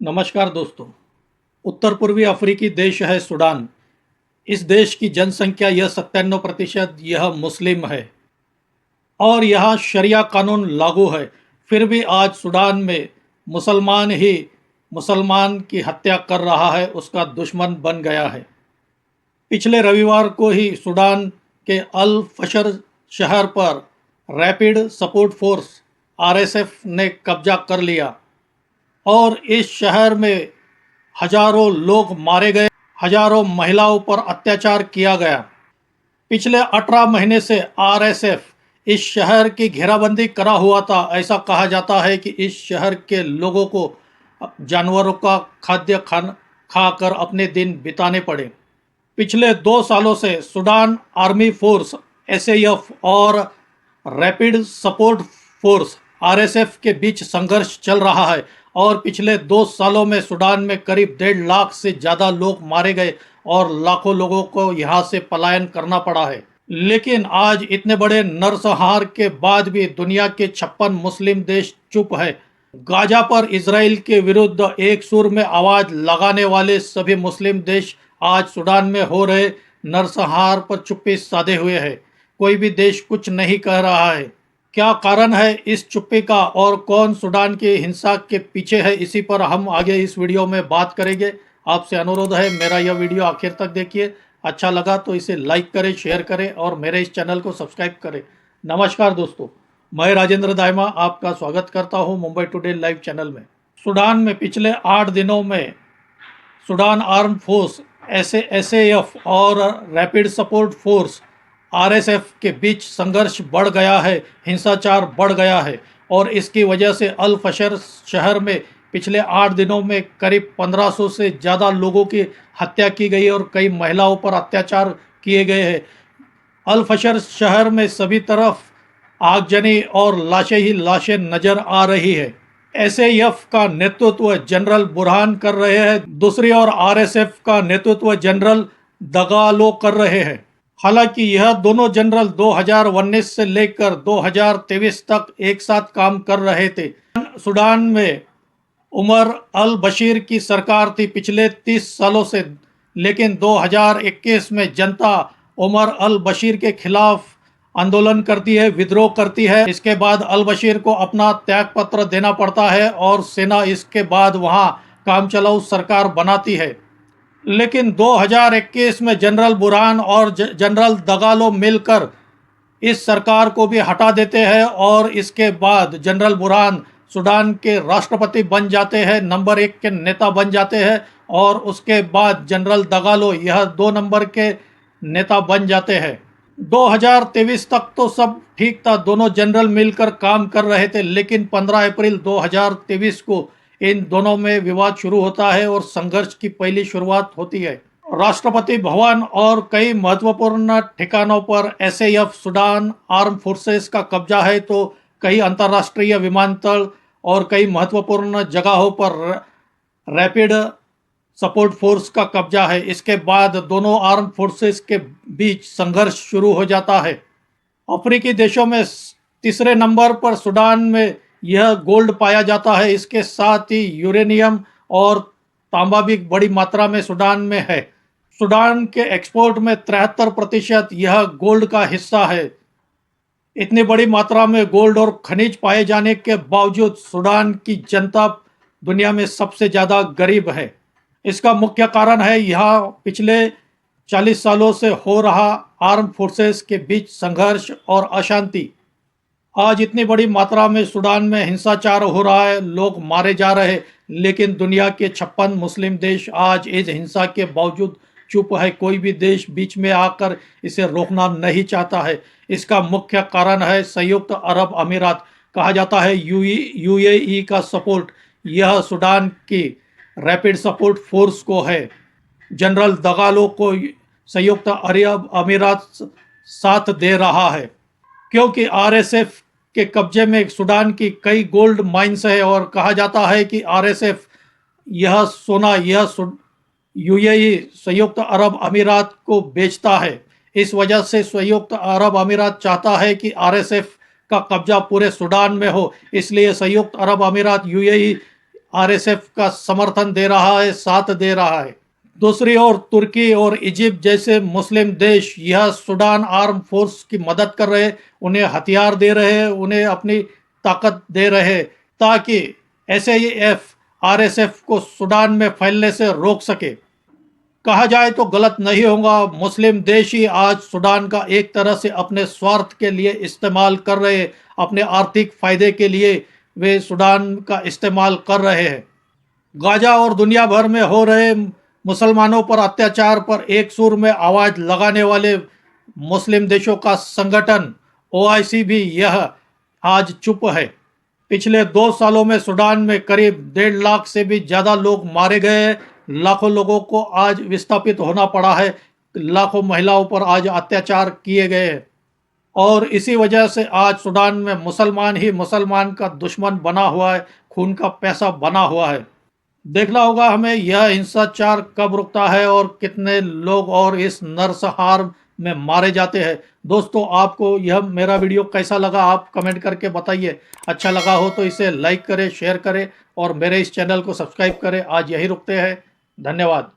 नमस्कार दोस्तों। उत्तर पूर्वी अफ्रीकी देश है सूडान। इस देश की जनसंख्या यह 97% यह मुस्लिम है और यहाँ शरिया कानून लागू है। फिर भी आज सूडान में मुसलमान ही मुसलमान की हत्या कर रहा है, उसका दुश्मन बन गया है। पिछले रविवार को ही सूडान के अल फशर शहर पर रैपिड सपोर्ट फोर्स आरएसएफ ने कब्जा कर लिया और इस शहर में हजारों लोग मारे गए, हजारों महिलाओं पर अत्याचार किया गया। पिछले 18 महीने से आरएसएफ इस शहर की घेराबंदी करा हुआ था। ऐसा कहा जाता है कि इस शहर के लोगों को जानवरों का खाद्य खाकर अपने दिन बिताने पड़े। पिछले 2 सालों से सूडान आर्मी फोर्स एसएएफ और रैपिड सपोर्ट फोर्स आरएसएफ के बीच संघर्ष चल रहा है और पिछले 2 सालों में सूडान में करीब 1.5 लाख से ज़्यादा लोग मारे गए और लाखों लोगों को यहाँ से पलायन करना पड़ा है। लेकिन आज इतने बड़े नरसंहार के बाद भी दुनिया के 56 मुस्लिम देश चुप है। गाजा पर इजराइल के विरुद्ध एक सुर में आवाज लगाने वाले सभी मुस्लिम देश आज सूडान में हो रहे नरसंहार पर चुप्पी साधे हुए हैं। कोई भी देश कुछ नहीं कह रहा है। क्या कारण है इस चुप्पी का और कौन सूडान की हिंसा के पीछे है, इसी पर हम आगे इस वीडियो में बात करेंगे। आपसे अनुरोध है मेरा यह वीडियो आखिर तक देखिए। अच्छा लगा तो इसे लाइक करें, शेयर करें और मेरे इस चैनल को सब्सक्राइब करें। नमस्कार दोस्तों, मैं राजेंद्र दाइमा आपका स्वागत करता हूं मुंबई टुडे लाइव चैनल में। सूडान में पिछले 8 दिनों में सूडान आर्म फोर्स एसएएफ और रैपिड सपोर्ट फोर्स आरएसएफ के बीच संघर्ष बढ़ गया है, हिंसाचार बढ़ गया है और इसकी वजह से अल फशर शहर में पिछले 8 दिनों में करीब 1500 से ज़्यादा लोगों की हत्या की गई और कई महिलाओं पर अत्याचार किए गए हैं। अल फशर शहर में सभी तरफ आगजनी और लाशें ही लाशें नजर आ रही है। एसएएफ का नेतृत्व जनरल बुरहान कर रहे हैं, दूसरी ओर आरएसएफ का नेतृत्व जनरल दगालो कर रहे हैं। हालांकि यह दोनों जनरल 2019 से लेकर 2023 तक एक साथ काम कर रहे थे। सूडान में उमर अल बशीर की सरकार थी पिछले 30 सालों से, लेकिन 2021 में जनता उमर अल बशीर के खिलाफ आंदोलन करती है, विद्रोह करती है। इसके बाद अल बशीर को अपना त्यागपत्र देना पड़ता है और सेना इसके बाद वहां काम चलाऊ सरकार बनाती है। लेकिन 2021 में जनरल बुरहान और जनरल दगालो मिलकर इस सरकार को भी हटा देते हैं और इसके बाद जनरल बुरहान सूडान के राष्ट्रपति बन जाते हैं, नंबर 1 के नेता बन जाते हैं और उसके बाद जनरल दगालो यह 2 नंबर के नेता बन जाते हैं। 2023 तक तो सब ठीक था, दोनों जनरल मिलकर काम कर रहे थे, लेकिन 15 अप्रैल 2023 को इन दोनों में विवाद शुरू होता है और संघर्ष की पहली शुरुआत होती है। राष्ट्रपति भवन और कई महत्वपूर्ण ठिकानों पर एसएएफ सूडान आर्म फोर्सेस का कब्जा है, तो कई अंतर्राष्ट्रीय विमानतल और कई महत्वपूर्ण जगहों पर रैपिड सपोर्ट फोर्स का कब्जा है। इसके बाद दोनों आर्म फोर्सेस के बीच संघर्ष शुरू हो जाता है। अफ्रीकी देशों में तीसरे नंबर पर सूडान में यह गोल्ड पाया जाता है। इसके साथ ही यूरेनियम और तांबा भी बड़ी मात्रा में सूडान में है। सूडान के एक्सपोर्ट में 73% यह गोल्ड का हिस्सा है। इतनी बड़ी मात्रा में गोल्ड और खनिज पाए जाने के बावजूद सूडान की जनता दुनिया में सबसे ज़्यादा गरीब है। इसका मुख्य कारण है यहाँ पिछले 40 सालों से हो रहा आर्म फोर्सेस के बीच संघर्ष और अशांति। आज इतनी बड़ी मात्रा में सूडान में हिंसाचार हो रहा है, लोग मारे जा रहे हैं, लेकिन दुनिया के 56 मुस्लिम देश आज इस हिंसा के बावजूद चुप है। कोई भी देश बीच में आकर इसे रोकना नहीं चाहता है। इसका मुख्य कारण है संयुक्त अरब अमीरात, कहा जाता है यूएई का सपोर्ट यह सूडान की रैपिड सपोर्ट फोर्स को है। जनरल दगालो को संयुक्त अरब अमीरात साथ दे रहा है क्योंकि आरएसएफ के कब्जे में सूडान की कई गोल्ड माइंस है और कहा जाता है कि आरएसएफ यह सोना यूएई संयुक्त अरब अमीरात को बेचता है। इस वजह से संयुक्त अरब अमीरात चाहता है कि आरएसएफ का कब्जा पूरे सूडान में हो, इसलिए संयुक्त अरब अमीरात यूएई आरएसएफ का समर्थन दे रहा है, साथ दे रहा है। दूसरी ओर तुर्की और इजिप्ट जैसे मुस्लिम देश यह सूडान आर्म फोर्स की मदद कर रहे, उन्हें हथियार दे रहे, उन्हें अपनी ताकत दे रहे, ताकि एसएएफ आरएसएफ को सूडान में फैलने से रोक सके। कहा जाए तो गलत नहीं होगा, मुस्लिम देश ही आज सूडान का एक तरह से अपने स्वार्थ के लिए इस्तेमाल कर रहे, अपने आर्थिक फायदे के लिए वे सूडान का इस्तेमाल कर रहे हैं। गाजा और दुनिया भर में हो रहे मुसलमानों पर अत्याचार पर एक सुर में आवाज लगाने वाले मुस्लिम देशों का संगठन ओआईसी भी यह आज चुप है। पिछले 2 सालों में सूडान में करीब 1.5 लाख से भी ज़्यादा लोग मारे गए हैं, लाखों लोगों को आज विस्थापित होना पड़ा है, लाखों महिलाओं पर आज अत्याचार किए गए हैं और इसी वजह से आज सूडान में मुसलमान ही मुसलमान का दुश्मन बना हुआ है, खून का पैसा बना हुआ है। देखना होगा हमें यह हिंसाचार कब रुकता है और कितने लोग और इस नरसंहार में मारे जाते हैं। दोस्तों, आपको यह मेरा वीडियो कैसा लगा आप कमेंट करके बताइए। अच्छा लगा हो तो इसे लाइक करें, शेयर करें और मेरे इस चैनल को सब्सक्राइब करें। आज यही रुकते हैं। धन्यवाद।